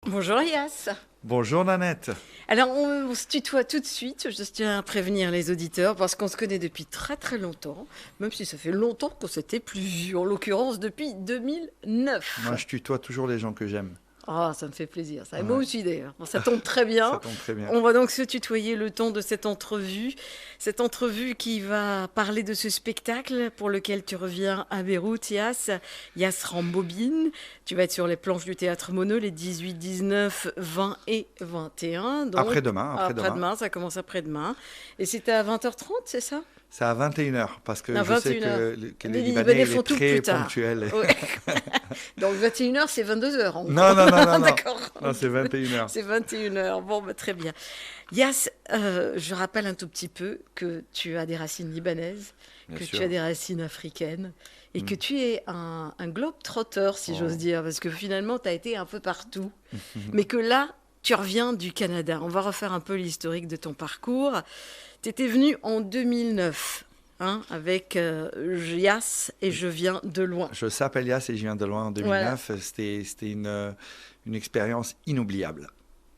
Bonjour Yas. Bonjour Nanette. Alors on se tutoie tout de suite, je tiens à prévenir les auditeurs parce qu'on se connaît depuis très très longtemps, même si ça fait longtemps qu'on s'était plus vu, en l'occurrence depuis 2009. Moi, je tutoie toujours les gens que j'aime. Ah, ça me fait plaisir, ça. Et moi Ouais, aussi d'ailleurs. Bon, ça tombe très ça bien. tombe très bien. On va donc se tutoyer le temps de cette entrevue qui va parler de ce spectacle pour lequel tu reviens à Beyrouth, Yas. Yas Rambobine. Tu vas être sur les planches du Théâtre Monod les 18, 19, 20 et 21. Donc, Après-demain, après-demain. après-demain, ça commence après-demain. Et c'était à 20h30, c'est ça? C'est à 21h parce que À je sais 21h. que les Les Libanais, Libanais il font est tout très plus tard. ponctuel. Ouais. Donc 21h, c'est 22h en Non, gros. non, non, non, non. D'accord. Non, c'est 21h. C'est 21h. Bon, bah, très bien. Yas, je rappelle un tout petit peu que tu as des racines libanaises, Bien que tu sûr. as des racines africaines et que Mm. tu es un globe-trotter, si Oh. j'ose dire, parce que finalement, tu as été un peu partout. Mais que là, tu reviens du Canada. On va refaire un peu l'historique de ton parcours. Tu étais venu en 2009. Hein, avec Yas et je viens de loin. Je s'appelle Elias et je viens de loin en Voilà. 2009. C'était une expérience inoubliable.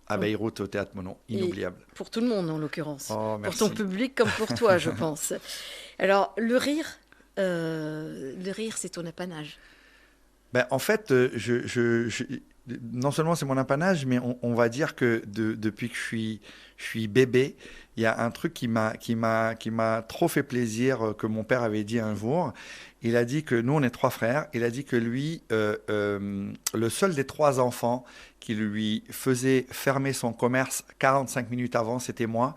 À Beyrouth, au Théâtre Monod. Et Inoubliable. pour tout le monde, en l'occurrence. Oh, Pour ton merci. public comme pour toi, je pense. Alors, le rire, c'est ton apanage. Ben, en fait, non seulement c'est mon apanage, mais on va dire que depuis que je suis bébé, il y a un truc qui m'a trop fait plaisir que mon père avait dit un jour. Il a dit que nous, on est trois frères. Il a dit que lui, le seul des trois enfants qui lui faisait fermer son commerce 45 minutes avant, c'était moi.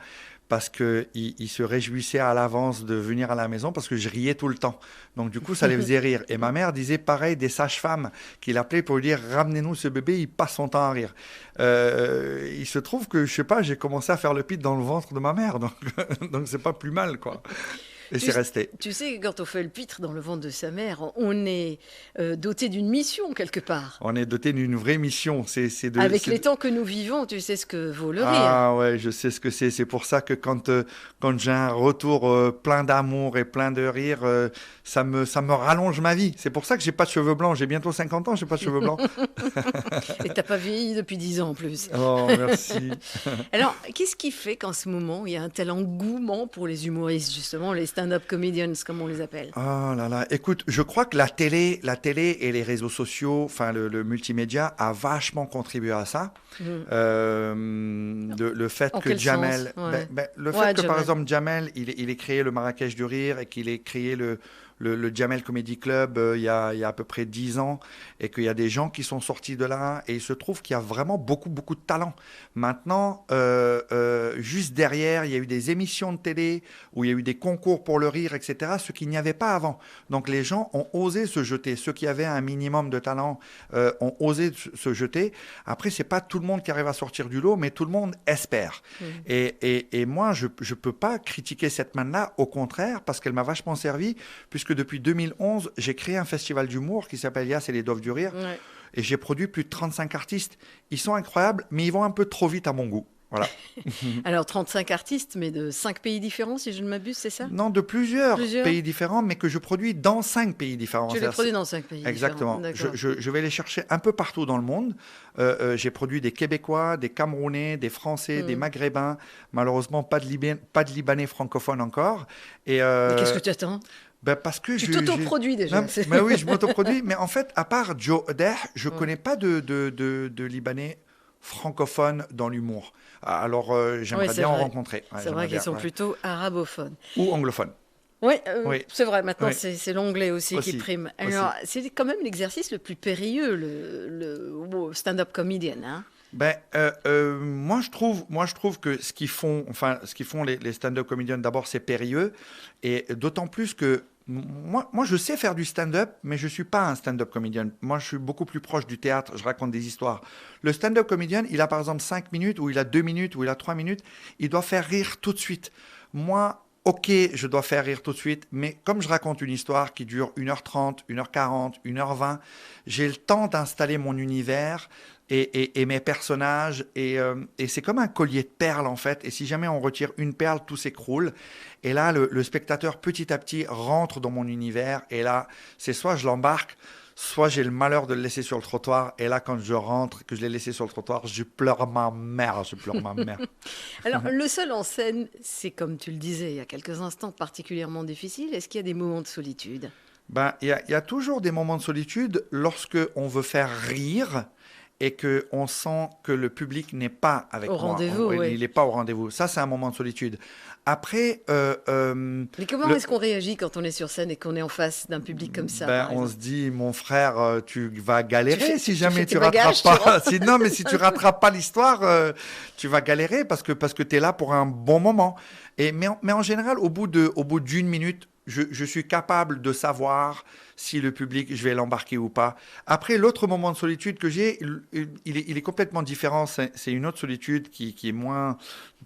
Parce qu'il se réjouissait à l'avance de venir à la maison parce que je riais tout le temps. Donc du coup, ça les faisait rire. Et ma mère disait pareil des sages-femmes qu'il appelait pour lui dire ramenez-nous ce bébé, il passe son temps à rire. Il se trouve que, je sais pas, j'ai commencé à faire le pit dans le ventre de ma mère. Donc donc c'est pas plus mal, quoi. Et Tu, c'est resté. tu sais, quand on fait le pitre dans le ventre de sa mère, on est doté d'une mission quelque part. On est doté d'une vraie mission. Avec les temps que nous vivons, tu sais ce que vaut le rire. Ah ouais, je sais ce que c'est. C'est pour ça que quand j'ai un retour plein d'amour et plein de rire, ça me rallonge ma vie. C'est pour ça que j'ai pas de cheveux blancs. J'ai bientôt 50 ans, j'ai pas de cheveux blancs. Et t'as pas vieilli depuis 10 ans en plus. Oh, merci. Alors, qu'est-ce qui fait qu'en ce moment, il y a un tel engouement pour les humoristes, justement, les stand-up comedians, comme on les appelle? Oh là là, écoute, je crois que la télé et les réseaux sociaux, enfin le multimédia a vachement contribué à ça. Mhm. Le fait En que quel Jamel, sens? Ouais. le Ouais, fait que par Jamel. exemple Jamel, il ait créé le Marrakech du Rire et qu'il ait créé le Jamel Comedy Club il y a à peu près 10 ans et qu'il y a des gens qui sont sortis de là et il se trouve qu'il y a vraiment beaucoup de talent. Maintenant, juste derrière, il y a eu des émissions de télé où il y a eu des concours pour le rire, etc., ce qu'il n'y avait pas avant. Donc les gens ont osé se jeter. Ceux qui avaient un minimum de talent ont osé se jeter. Après, c'est pas tout le monde qui arrive à sortir du lot, mais tout le monde espère. Mhm. Et moi, je ne peux pas critiquer cette manne-là, au contraire, parce qu'elle m'a vachement servi, puisque depuis 2011, j'ai créé un festival d'humour qui s'appelle Yas et les Doves du Rire, Ouais. et j'ai produit plus de 35 artistes. Ils sont incroyables, mais ils vont un peu trop vite à mon goût. Voilà. Alors, 35 artistes, mais de 5 pays différents, si je ne m'abuse, c'est ça? Non, de plusieurs Plusieurs? pays différents, mais que je produis dans 5 pays différents. Tu les C'est-à-dire, produis dans 5 pays exactement. différents. D'accord. Je vais les chercher un peu partout dans le monde. J'ai produit des Québécois, des Camerounais, des Français, des Mhm. Maghrébins. Malheureusement, pas de Libanais francophones encore. Et Mais qu'est-ce que tu attends? ben parce que Tu t'autoproduis déjà. Non, mais oui, je m'autoproduis. Mais en fait, à part Joe Odeh, je Ouais. connais pas de Libanais francophones dans l'humour. Alors, Oui, j'aimerais c'est bien en vrai. rencontrer. Ouais, C'est j'aimerais vrai qu'ils bien, sont ouais. plutôt arabophones. Ou anglophones. Oui, Oui, c'est vrai. Maintenant, oui, c'est l'anglais aussi qui aussi, prime. aussi. Alors, c'est quand même l'exercice le plus périlleux, le stand-up comedian. Hein. Ben, moi, je trouve que ce qu'ils font les stand-up comedians, d'abord, c'est périlleux, et d'autant plus que moi, je sais faire du stand-up, mais je suis pas un stand-up comedian. Moi, je suis beaucoup plus proche du théâtre. Je raconte des histoires. Le stand-up comedian, il a par exemple 5 minutes, ou il a 2 minutes, ou il a 3 minutes. Il doit faire rire tout de suite. Moi, ok, je dois faire rire tout de suite, mais comme je raconte une histoire qui dure 1h30, 1h40, 1h20, j'ai le temps d'installer mon univers et mes personnages. Et c'est comme un collier de perles, en fait. Et si jamais on retire une perle, tout s'écroule. Et là, le spectateur, petit à petit, rentre dans mon univers. Et là, c'est soit je l'embarque, soit j'ai le malheur de le laisser sur le trottoir. Et là, quand je rentre, que je l'ai laissé sur le trottoir, je pleure ma mère. Je pleure ma mère. Alors, le seul en scène, c'est comme tu le disais il y a quelques instants, particulièrement difficile. Est-ce qu'il y a des moments de solitude? Ben, il y a toujours des moments de solitude lorsque on veut faire rire et que on sent que le public n'est pas avec Au moi. rendez-vous, Il oui. n'est pas au rendez-vous. Ça, c'est un moment de solitude. Après, Mais comment le- est-ce qu'on réagit quand on est sur scène et qu'on est en face d'un public comme ça, ben, par on exemple? se dit, mon frère, tu vas galérer si Tu jamais fais tes tu rattrapes bagages, tu pas. Non, mais si tu rattrapes pas l'histoire, tu vas galérer parce que tu es là pour un bon moment. Mais en général, au bout d'une minute, je suis capable de savoir si le public, je vais l'embarquer ou pas. Après, l'autre moment de solitude que j'ai, il est complètement différent. C'est une autre solitude qui est moins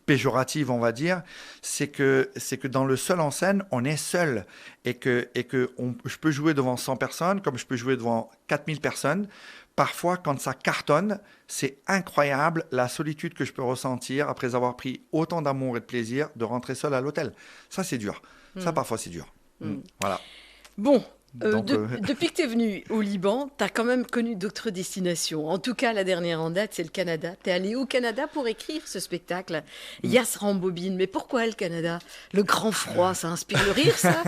péjorative, on va dire. C'est que dans le seul en scène, on est seul. Je peux jouer devant 100 personnes, comme je peux jouer devant 4000 personnes. Parfois, quand ça cartonne, c'est incroyable la solitude que je peux ressentir après avoir pris autant d'amour et de plaisir de rentrer seul à l'hôtel. Ça, c'est dur. Ça, Hmm. parfois, c'est dur. Hmm. Voilà. Bon, Donc, depuis que tu es venu au Liban, tu as quand même connu d'autres destinations. En tout cas, la dernière en date, c'est le Canada. Tu es allé au Canada pour écrire ce spectacle. Yas Rambobine. Mais pourquoi le Canada? Le grand froid, ça inspire le rire, ça?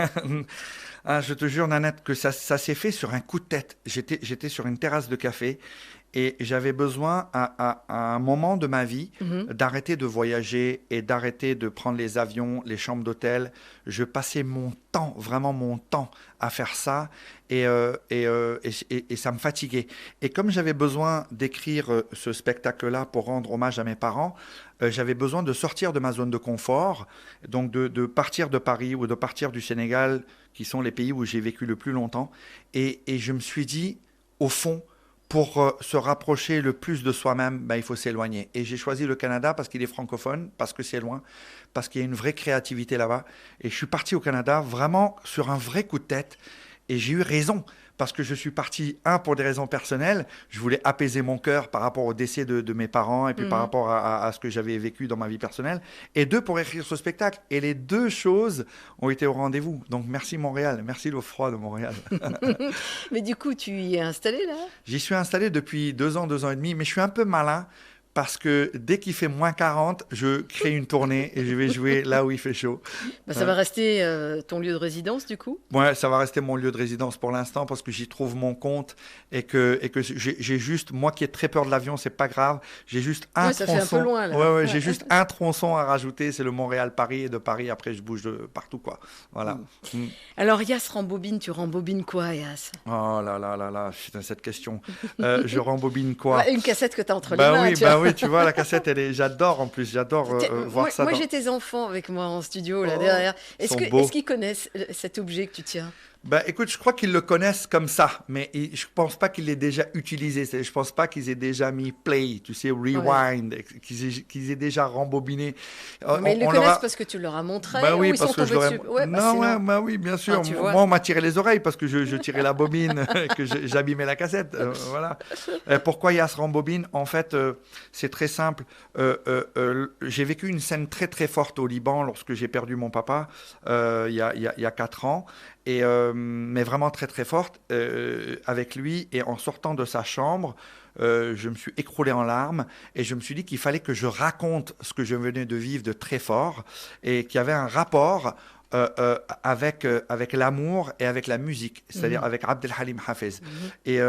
ah, je te jure, Nanette, que ça s'est fait sur un coup de tête. J'étais sur une terrasse de café et j'avais besoin, à un moment de ma vie, Mhm. d'arrêter de voyager et d'arrêter de prendre les avions, les chambres d'hôtel. Je passais mon temps, vraiment mon temps, à faire ça et ça me fatiguait. Et comme j'avais besoin d'écrire ce spectacle-là pour rendre hommage à mes parents, j'avais besoin de sortir de ma zone de confort, donc de partir de Paris ou de partir du Sénégal, qui sont les pays où j'ai vécu le plus longtemps. Et je me suis dit, au fond, pour se rapprocher le plus de soi-même, ben, il faut s'éloigner. Et j'ai choisi le Canada parce qu'il est francophone, parce que c'est loin, parce qu'il y a une vraie créativité là-bas. Et je suis parti au Canada vraiment sur un vrai coup de tête. Et j'ai eu raison, parce que je suis parti, pour des raisons personnelles. Je voulais apaiser mon cœur par rapport au décès de mes parents et puis par Mhm. rapport à ce que j'avais vécu dans ma vie personnelle. Et deux, pour écrire ce spectacle. Et les deux choses ont été au rendez-vous. Donc merci Montréal, merci l'eau froide de Montréal. Mais du coup, tu y es installé là? J'y suis installé depuis 2 ans et demi, mais je suis un peu malin parce que dès qu'il fait moins 40, je crée une tournée et je vais jouer là où il fait chaud. Bah, ça va rester ton lieu de résidence du coup? Ouais, ça va rester mon lieu de résidence pour l'instant parce que j'y trouve mon compte et que j'ai juste, moi qui ai très peur de l'avion, c'est pas grave, j'ai juste un Ouais, ça fait un peu tronçon. loin là. Ouais, Ouais. j'ai juste un tronçon à rajouter, c'est le Montréal-Paris et de Paris, après je bouge de partout, quoi. Voilà. Mm. Alors Yas Rambobine, tu rembobines quoi, Yas? Oh là là là là, putain, cette question. Je rembobine quoi? Ouais, une cassette que tu as entre les Bah mains, oui, tu vois. bah oui, tu vois, la cassette, j'adore en plus, j'adore voir Moi, ça. moi, j'ai tes enfants avec moi en studio là Oh, derrière. ils sont beaux. Est-ce qu'ils connaissent cet objet que tu tiens? Bah écoute, je crois qu'ils le connaissent comme ça, mais je pense pas qu'ils l'aient déjà utilisé. Je pense pas qu'ils aient déjà mis play, tu sais, rewind, qu'ils aient déjà rembobiné. Mais ils le On connaissent leur a- parce que tu leur as montré Bah ou oui, ils sont parce que je tombés leur ai... dessus? Ouais, bah, non, sinon. ouais, bah oui, bien sûr. Tu vois. Moi, on m'a tiré les oreilles parce que je tirais la bobine, que j'abîmais la cassette. Voilà. Pourquoi il y a ce rembobine? En fait, c'est très simple. J'ai vécu une scène très très forte au Liban lorsque j'ai perdu mon papa il y a 4 ans. Mais vraiment très très forte avec lui. Et en sortant de sa chambre, je me suis écroulé en larmes et je me suis dit qu'il fallait que je raconte ce que je venais de vivre de très fort et qu'il y avait un rapport avec l'amour et avec la musique, c'est-à-dire avec Abdel Halim Hafez, et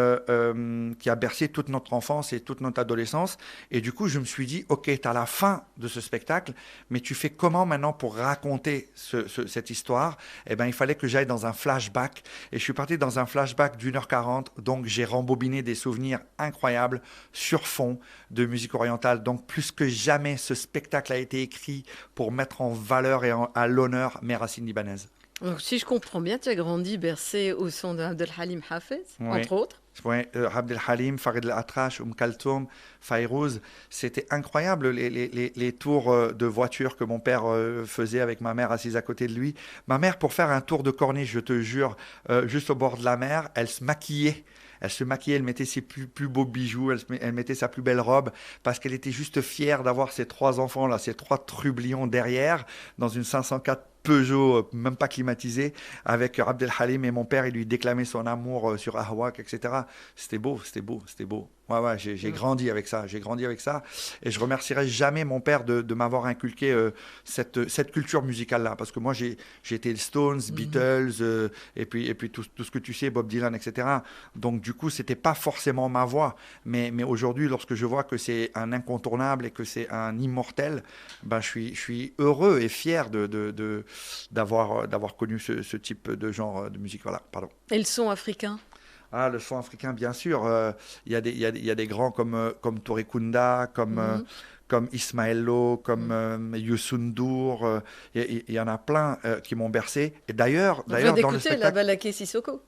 qui a bercé toute notre enfance et toute notre adolescence. Et du coup, je me suis dit, ok, tu as la fin de ce spectacle, mais tu fais comment maintenant pour raconter cette histoire? Eh bien, il fallait que j'aille dans un flashback. Et je suis parti dans un flashback d'1h40. Donc, j'ai rembobiné des souvenirs incroyables sur fond de musique orientale. Donc, plus que jamais, ce spectacle a été écrit pour mettre en valeur et à l'honneur mes racines libanaises. Donc, si je comprends bien, tu as grandi bercé au son d'Abdel Halim Hafez, Oui. entre autres. Ouais, Abdel Halim, Farid El-Atrash, Kalthoum, Fayrouz, c'était incroyable les tours de voiture que mon père faisait avec ma mère assise à côté de lui. Ma mère, pour faire un tour de corniche, je te jure, juste au bord de la mer, elle se maquillait. Elle mettait ses plus beaux bijoux, elle mettait sa plus belle robe parce qu'elle était juste fière d'avoir ces 3 enfants-là, ces 3 trublions derrière, dans une 504 Peugeot, même pas climatisé, avec Abdel Halim et mon père, il lui déclamait son amour sur Ahwak, etc. C'était beau, c'était beau, c'était beau. Ouais, ouais, j'ai grandi avec ça, j'ai grandi avec ça. Et je remercierai jamais mon père de m'avoir inculqué cette culture musicale-là. Parce que moi, j'ai été les Stones, Beatles, et puis tout ce que tu sais, Bob Dylan, etc. Donc, du coup, c'était pas forcément ma voix. Mais aujourd'hui, lorsque je vois que c'est un incontournable et que c'est un immortel, ben, je suis heureux et fier d'avoir connu ce type de genre de musique. Voilà, pardon. Et le son africain? Ah, le son africain, bien sûr. Il y a des grands comme Touré Kunda, comme Ismaël Lo, comme Youssou N'Dour. Il y en a plein qui m'ont bercé. Et On vient dans le d'écouter la spectacle. Balaké Sissoko.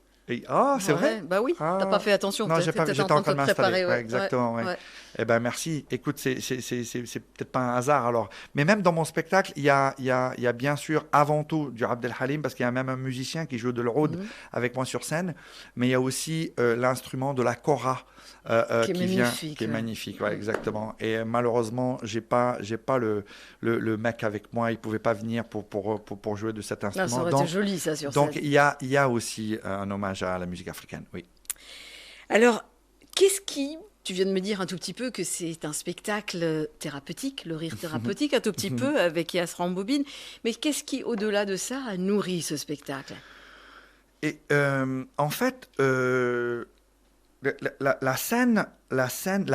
Ah, c'est Ouais, vrai? bah oui, t'as pas Ah, fait attention, non, t'étais en j'étais train en de train te de m'installer. préparer, Ouais, ouais, ouais, exactement, ouais. ouais. Eh ben, merci. Écoute, c'est peut-être pas un hasard alors. Mais même dans mon spectacle, il y a bien sûr avant tout du Abdel Halim, parce qu'il y a même un musicien qui joue de l'oud Mhm. avec moi sur scène. Mais il y a aussi l'instrument de la kora Qui est qui magnifique. est Ouais. magnifique, ouais, exactement. Et malheureusement, j'ai pas le mec avec moi. Il pouvait pas venir pour jouer de cet Ah, ça instrument. aurait été joli, ça, sur Donc scène. il y a aussi un hommage à la musique africaine, oui. Alors, tu viens de me dire un tout petit peu que c'est un spectacle thérapeutique, le rire thérapeutique, un tout petit peu avec Yas Rambobine. Mais qu'est-ce qui, au-delà de ça, a nourri ce spectacle? Et en fait, la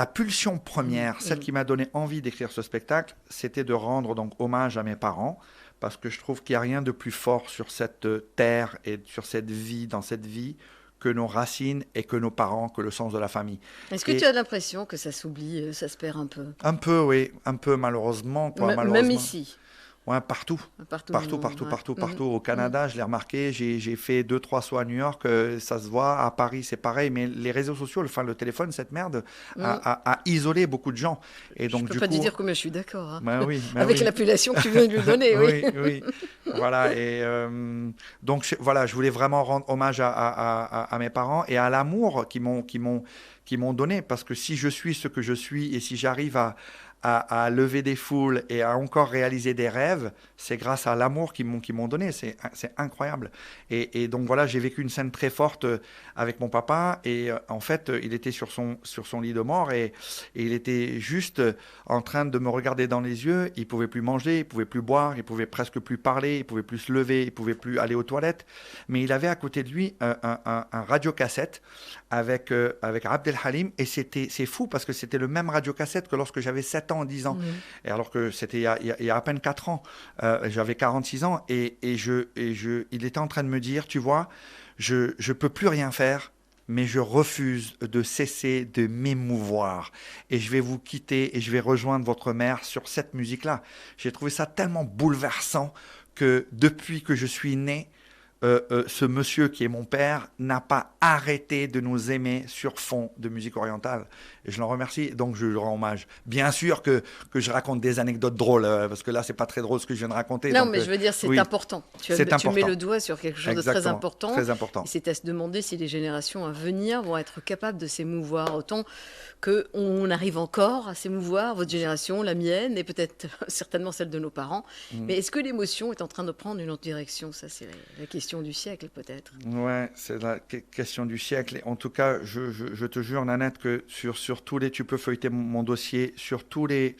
pulsion Mhm, première, celle mhm. qui m'a donné envie d'écrire ce spectacle, c'était de rendre donc hommage à mes parents, parce que je trouve qu'il n'y a rien de plus fort sur cette terre et sur cette vie, dans cette vie, que nos racines et que nos parents, que le sens de la famille. Est-ce que tu Et as l'impression que ça s'oublie, ça se perd un peu? un peu, oui, un peu malheureusement, quoi, Même malheureusement. ici, Ouais, partout. partout dans le Partout, monde. partout, Ouais. partout, Mhm, partout. Au mhm, Canada, je l'ai remarqué. J'ai fait deux, trois sauts à New York. Ça se voit. À Paris, c'est pareil. Mais les réseaux sociaux, enfin, le téléphone, cette merde, mhm. a isolé beaucoup de gens. Et Je donc, peux du pas te coup, dire combien je suis d'accord, hein. ben Avec oui. l'appellation que tu viens de lui donner, oui. Oui, oui. Voilà. Et donc, voilà, je voulais vraiment rendre hommage à mes parents et à l'amour qui m'ont donné. Parce que si je suis ce que je suis et si j'arrive à lever des foules et à encore réaliser des rêves, c'est grâce à l'amour qu'ils m'ont donné. C'est incroyable. Et donc voilà, j'ai vécu une scène très forte avec mon papa. Et en fait, il était sur son lit de mort et il était juste en train de me regarder dans les yeux. Il pouvait plus manger, il pouvait plus boire, il pouvait presque plus parler, il pouvait plus se lever, il pouvait plus aller aux toilettes. Mais il avait à côté de lui un radiocassette avec Abdel Halim. Et c'est fou parce que c'était le même radiocassette que lorsque j'avais 7 ans, 10 ans. Mhm. Et alors que c'était il y a à peine 4 ans. J'avais 46 ans il était en train de me dire, tu vois, je peux plus rien faire, mais je refuse de cesser de m'émouvoir. Et je vais vous quitter et je vais rejoindre votre mère sur cette musique-là. J'ai trouvé ça tellement bouleversant que depuis que je suis né, ce monsieur qui est mon père n'a pas arrêté de nous aimer sur fond de musique orientale. Et je l'en remercie, donc je lui rends hommage. Bien sûr que je raconte des anecdotes drôles, parce que là, c'est pas très drôle ce que je viens de raconter. Non, Donc, mais je veux dire, c'est oui, important. c'est Tu mets important. le doigt sur quelque chose de très Exactement, important. très important. Et c'est à se demander si les générations à venir vont être capables de s'émouvoir autant qu'on arrive encore à s'émouvoir, votre génération, la mienne, et peut-être certainement celle de nos parents. Mm. Mais est-ce que l'émotion est en train de prendre une autre direction? Ça, c'est la question du siècle, peut-être. Ouais, c'est la question du siècle. Et en tout cas, je te jure, Nanette, que sur tous les, tu peux feuilleter mon dossier, sur tous les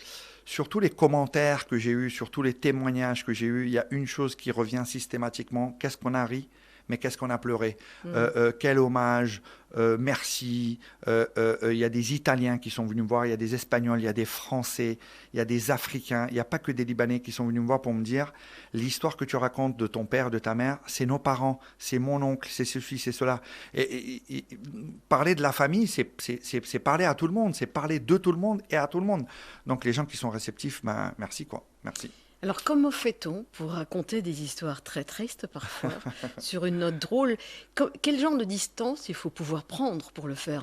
commentaires que j'ai eus, sur tous les témoignages que j'ai eus, il y a une chose qui revient systématiquement. Qu'est-ce qu'on a ri, mais qu'est-ce qu'on a pleuré? Mm. Quel hommage, merci. Il y a des Italiens qui sont venus me voir, il y a des Espagnols, il y a des Français, il y a des Africains, il n'y a pas que des Libanais qui sont venus me voir pour me dire l'histoire que tu racontes de ton père, de ta mère, c'est nos parents, c'est mon oncle, c'est ceci, c'est cela. Et parler de la famille, c'est parler à tout le monde, c'est parler de tout le monde et à tout le monde. Donc les gens qui sont réceptifs, ben, merci quoi, merci. Alors, comment fait-on pour raconter des histoires très tristes parfois, sur une note drôle? Quel genre de distance il faut pouvoir prendre pour le faire,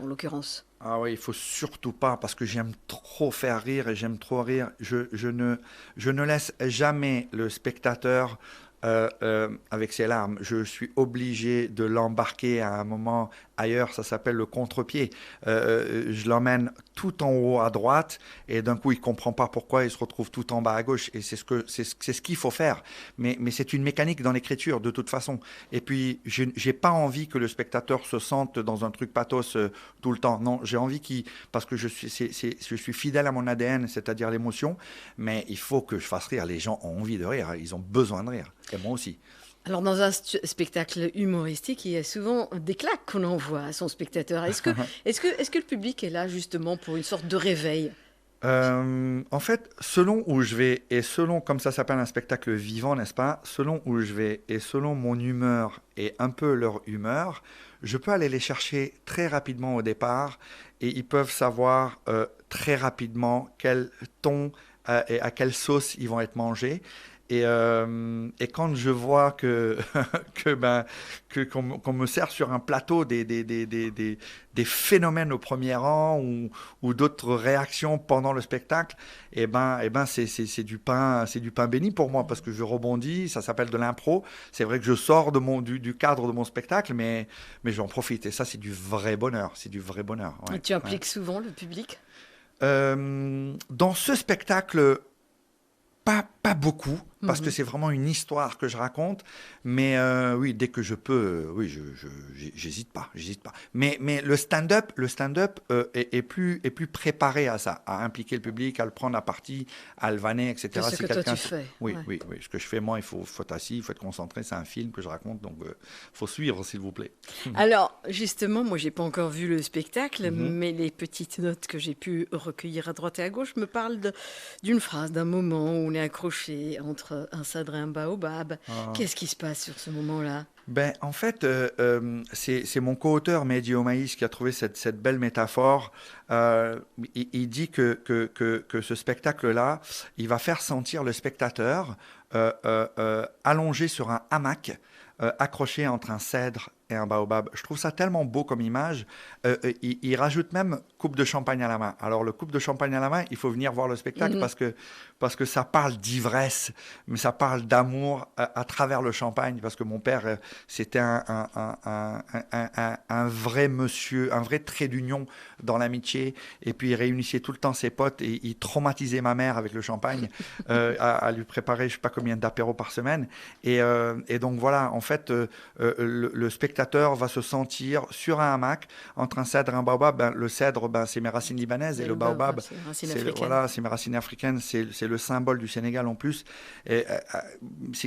en l'occurrence? Ah oui, il faut surtout pas, parce que j'aime trop faire rire et j'aime trop rire. Je ne laisse jamais le spectateur avec ses larmes. Je suis obligé de l'embarquer à un moment ailleurs, ça s'appelle le contre-pied. Je l'emmène tout en haut à droite et d'un coup, il ne comprend pas pourquoi il se retrouve tout en bas à gauche. Et c'est ce qu'il faut faire. Mais c'est une mécanique dans l'écriture, de toute façon. Et puis, je n'ai pas envie que le spectateur se sente dans un truc pathos tout le temps. Non, j'ai envie parce que je suis fidèle à mon ADN, c'est-à-dire l'émotion, mais il faut que je fasse rire. Les gens ont envie de rire, ils ont besoin de rire. Et moi aussi. Alors, dans un spectacle humoristique, il y a souvent des claques qu'on envoie à son spectateur. Est-ce que le public est là justement pour une sorte de réveil? En fait, selon où je vais et selon, comme ça s'appelle un spectacle vivant, n'est-ce pas? Selon où je vais et selon mon humeur et un peu leur humeur, je peux aller les chercher très rapidement au départ et ils peuvent savoir très rapidement quel ton et à quelle sauce ils vont être mangés. Et quand je vois qu'on me sert sur un plateau des phénomènes au premier rang ou d'autres réactions pendant le spectacle, c'est du pain béni pour moi parce que je rebondis, ça s'appelle de l'impro. C'est vrai que je sors du cadre de mon spectacle, mais j'en profite. Et ça, c'est du vrai bonheur. C'est du vrai bonheur. Ouais, et tu impliques souvent le public? Dans ce spectacle, pas beaucoup, parce que c'est vraiment une histoire que je raconte. Mais oui, dès que je peux, oui, j'hésite pas. Mais le stand-up est plus préparé à ça, à impliquer le public, à le prendre à partie, à le vanner, etc. C'est ce que toi tu fais. Oui, oui. Ce que je fais, moi, il faut être assis, il faut être concentré. C'est un film que je raconte, donc faut suivre, s'il vous plaît. Alors, justement, moi, j'ai pas encore vu le spectacle, mais les petites notes que j'ai pu recueillir à droite et à gauche me parlent d'une phrase, d'un moment où on est accroché entre un cèdre et un baobab. Qu'est-ce qui se passe sur ce moment-là? En fait, c'est mon co-auteur Mehdi Omaïs qui a trouvé cette belle métaphore. Il dit que ce spectacle-là, il va faire sentir le spectateur allongé sur un hamac, accroché entre un cèdre et un baobab. Je trouve ça tellement beau comme image. Il rajoute même coupe de champagne à la main. Alors, le coupe de champagne à la main, il faut venir voir le spectacle parce que ça parle d'ivresse, mais ça parle d'amour à travers le champagne. Parce que mon père, c'était un vrai monsieur, un vrai trait d'union dans l'amitié. Et puis, il réunissait tout le temps ses potes et il traumatisait ma mère avec le champagne à lui préparer je ne sais pas combien d'apéros par semaine. Et donc, voilà, en fait, le spectateur va se sentir sur un hamac entre un cèdre et un baobab. Le cèdre, c'est mes racines libanaises et le baobab, c'est mes racines africaines. C'est le symbole du Sénégal en plus. Il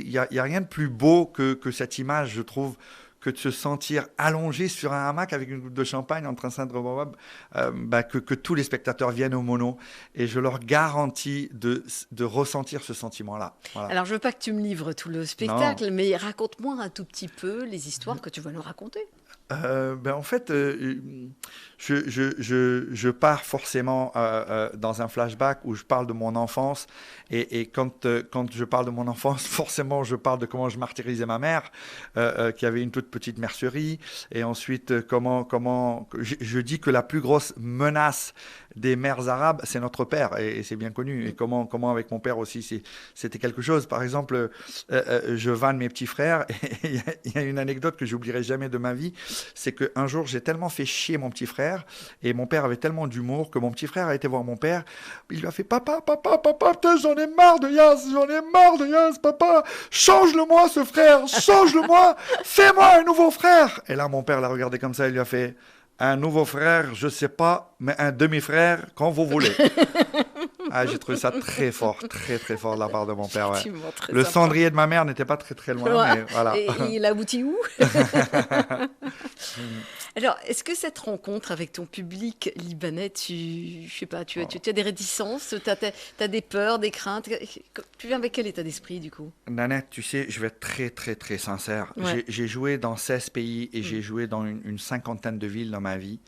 n'y a rien de plus beau que cette image, je trouve, que de se sentir allongé sur un hamac avec une coupe de champagne entre un cèdre et un baobab, que tous les spectateurs viennent au mono. Et je leur garantis de ressentir ce sentiment-là. Voilà. Alors, je veux pas que tu me livres tout le spectacle, mais raconte-moi un tout petit peu les histoires que tu vas nous raconter. En fait, je pars forcément dans un flashback où je parle de mon enfance. Et quand je parle de mon enfance, forcément, je parle de comment je martyrisais ma mère, qui avait une toute petite mercerie. Et ensuite, comment je dis que la plus grosse menace des mères arabes, c'est notre père. Et c'est bien connu. Et comment avec mon père aussi, c'était quelque chose. Par exemple, je vanne mes petits frères. Et il y a une anecdote que j'oublierai jamais de ma vie. C'est qu'un jour, j'ai tellement fait chier mon petit frère et mon père avait tellement d'humour que mon petit frère a été voir mon père. Il lui a fait « Papa, putain, j'en ai marre de Yass, papa, change-le-moi ce frère, change-le-moi, fais-moi un nouveau frère !» Et là, mon père l'a regardé comme ça, il lui a fait « Un nouveau frère, je sais pas, mais un demi-frère, quand vous voulez. » J'ai trouvé ça très fort de la part de mon père. Ouais. Le cendrier de ma mère n'était pas très loin, mais voilà. Et il aboutit où? Alors, est-ce que cette rencontre avec ton public libanais, tu as des réticences, tu as des peurs, des craintes? Tu viens avec quel état d'esprit, du coup? Nanette, tu sais, je vais être très sincère. Ouais. J'ai joué dans 16 pays et j'ai joué dans une cinquantaine de villes dans ma vie.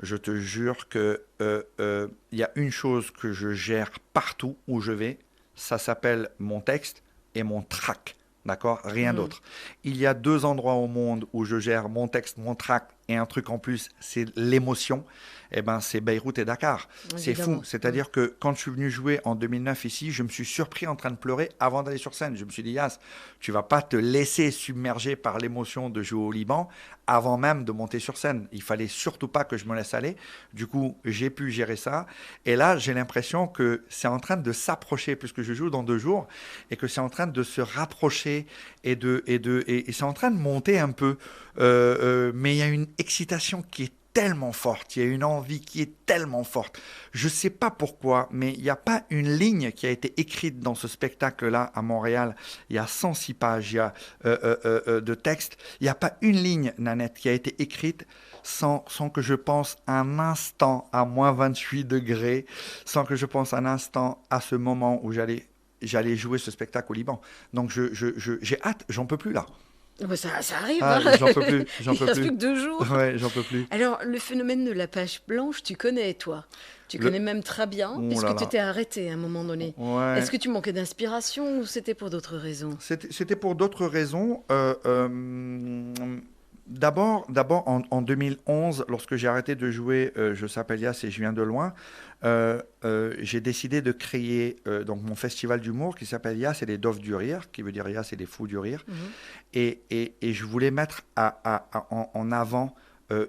Je te jure qu'il y a une chose que je gère partout où je vais, ça s'appelle mon texte et mon track, d'accord? Rien d'autre. Il y a 2 endroits au monde où je gère mon texte, mon track et un truc en plus, c'est l'émotion, eh ben, c'est Beyrouth et Dakar. C'est fou. C'est-à-dire que quand je suis venu jouer en 2009 ici, je me suis surpris en train de pleurer avant d'aller sur scène. Je me suis dit, Yas, tu vas pas te laisser submerger par l'émotion de jouer au Liban avant même de monter sur scène. Il fallait surtout pas que je me laisse aller. Du coup, j'ai pu gérer ça. Et là, j'ai l'impression que c'est en train de s'approcher, puisque je joue dans 2 jours, et que c'est en train de se rapprocher et c'est en train de monter un peu. Mais il y a une excitation qui est tellement forte, il y a une envie qui est tellement forte. Je ne sais pas pourquoi, mais il n'y a pas une ligne qui a été écrite dans ce spectacle-là à Montréal. Il y a 106 pages de texte. Il n'y a pas une ligne, Nanette, qui a été écrite sans que je pense un instant à moins 28 degrés, sans que je pense un instant à ce moment où j'allais jouer ce spectacle au Liban. Donc j'ai hâte, j'en peux plus là. Ça arrive, Ah, hein. j'en peux plus, Il ne reste plus que 2 jours. Ouais, j'en peux plus. Alors, le phénomène de la page blanche, tu connais, toi. Tu connais même très bien, puisque tu t'es arrêté à un moment donné. Ouais. Est-ce que tu manquais d'inspiration ou c'était pour d'autres raisons? C'était pour d'autres raisons. D'abord, en 2011, lorsque j'ai arrêté de jouer Je s'appelle Yas et je viens de loin, j'ai décidé de créer donc mon festival d'humour qui s'appelle Yas et les Doves du Rire, qui veut dire Yas et les Fous du Rire. Et je voulais mettre en avant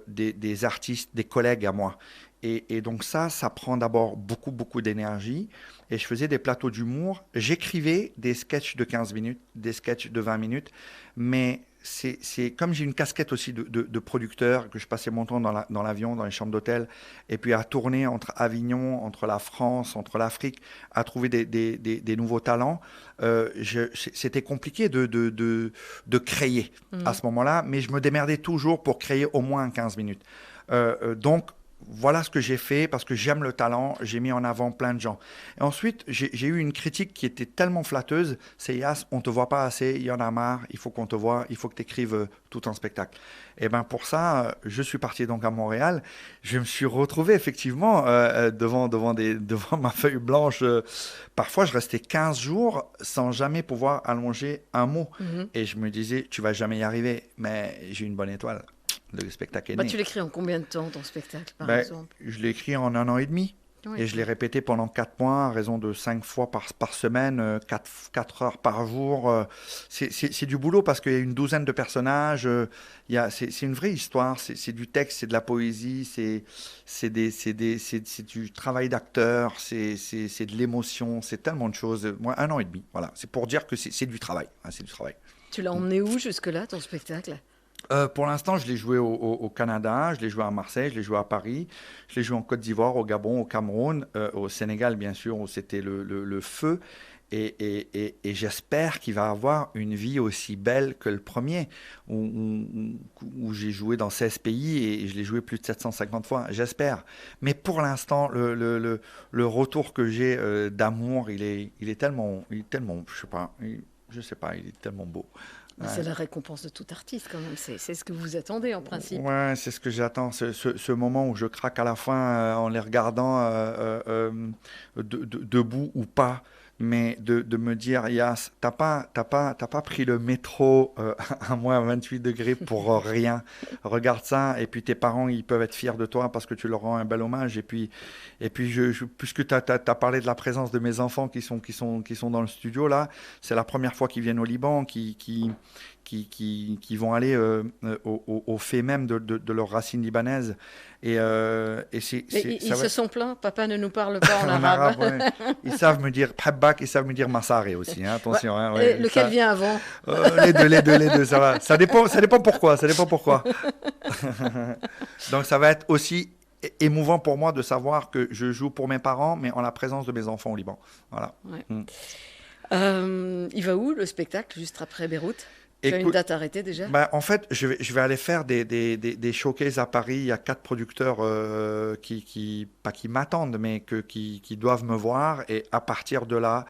des artistes, des collègues à moi. Et donc ça prend d'abord beaucoup, beaucoup d'énergie. Et je faisais des plateaux d'humour. J'écrivais des sketchs de 15 minutes, des sketchs de 20 minutes. Mais c'est comme j'ai une casquette aussi de producteur, que je passais mon temps dans l'avion, dans les chambres d'hôtel, et puis à tourner entre Avignon, entre la France, entre l'Afrique, à trouver des nouveaux talents. C'était compliqué de créer à ce moment-là, mais je me démerdais toujours pour créer au moins 15 minutes. Donc, voilà ce que j'ai fait parce que j'aime le talent, j'ai mis en avant plein de gens. Et ensuite, j'ai eu une critique qui était tellement flatteuse, c'est Yas, on ne te voit pas assez, il y en a marre, il faut qu'on te voie, il faut que tu écrives tout un spectacle. Et bien pour ça, je suis parti donc à Montréal, je me suis retrouvé effectivement devant ma feuille blanche. Parfois, je restais 15 jours sans jamais pouvoir allonger un mot. Et je me disais, tu vas jamais y arriver, mais j'ai une bonne étoile. Le spectacle est né. Tu l'écris en combien de temps, ton spectacle, par exemple? Je l'ai écrit en 1 an et demi. Oui. Et je l'ai répété pendant 4 mois, à raison de 5 fois par semaine, 4 heures par jour. C'est du boulot parce qu'il y a une douzaine de personnages. C'est une vraie histoire. C'est du texte, c'est de la poésie, c'est du travail d'acteur, c'est de l'émotion, c'est tellement de choses. Moi, 1 an et demi, voilà. C'est pour dire que c'est du travail. Hein, c'est du travail. Tu l'as emmené où jusque-là, ton spectacle? Pour l'instant, je l'ai joué au Canada, je l'ai joué à Marseille, je l'ai joué à Paris, je l'ai joué en Côte d'Ivoire, au Gabon, au Cameroun, au Sénégal, bien sûr, où c'était le feu. Et j'espère qu'il va avoir une vie aussi belle que le premier, où j'ai joué dans 16 pays et je l'ai joué plus de 750 fois, j'espère. Mais pour l'instant, le retour que j'ai d'amour, il est tellement, je sais pas, il est tellement beau. Ouais. C'est la récompense de tout artiste quand même, c'est ce que vous attendez en principe. Ouais, c'est ce que j'attends, ce moment où je craque à la fin en les regardant debout ou pas, mais de me dire, Yas, t'as pas pris le métro à moins 28 degrés pour rien. Regarde ça, et puis tes parents, ils peuvent être fiers de toi parce que tu leur rends un bel hommage. Et puis puisque tu as parlé de la présence de mes enfants qui sont dans le studio là, c'est la première fois qu'ils viennent au Liban, qui vont aller au fait même de leurs racines libanaises. Ils se sont plaints, papa ne nous parle pas en arabe. Ouais. Ils savent me dire Phabbak, ils savent me dire Massaré aussi, hein, attention. Hein, ouais, lequel vient avant? Les deux, ça va. Ça dépend pourquoi. Donc ça va être aussi émouvant pour moi de savoir que je joue pour mes parents, mais en la présence de mes enfants au Liban. Voilà. Ouais. Il va où le spectacle, juste après Beyrouth? Tu as une date arrêtée déjà? En fait, je vais aller faire des showcases à Paris. Il y a 4 producteurs pas qui m'attendent, mais qui doivent me voir. Et à partir de là,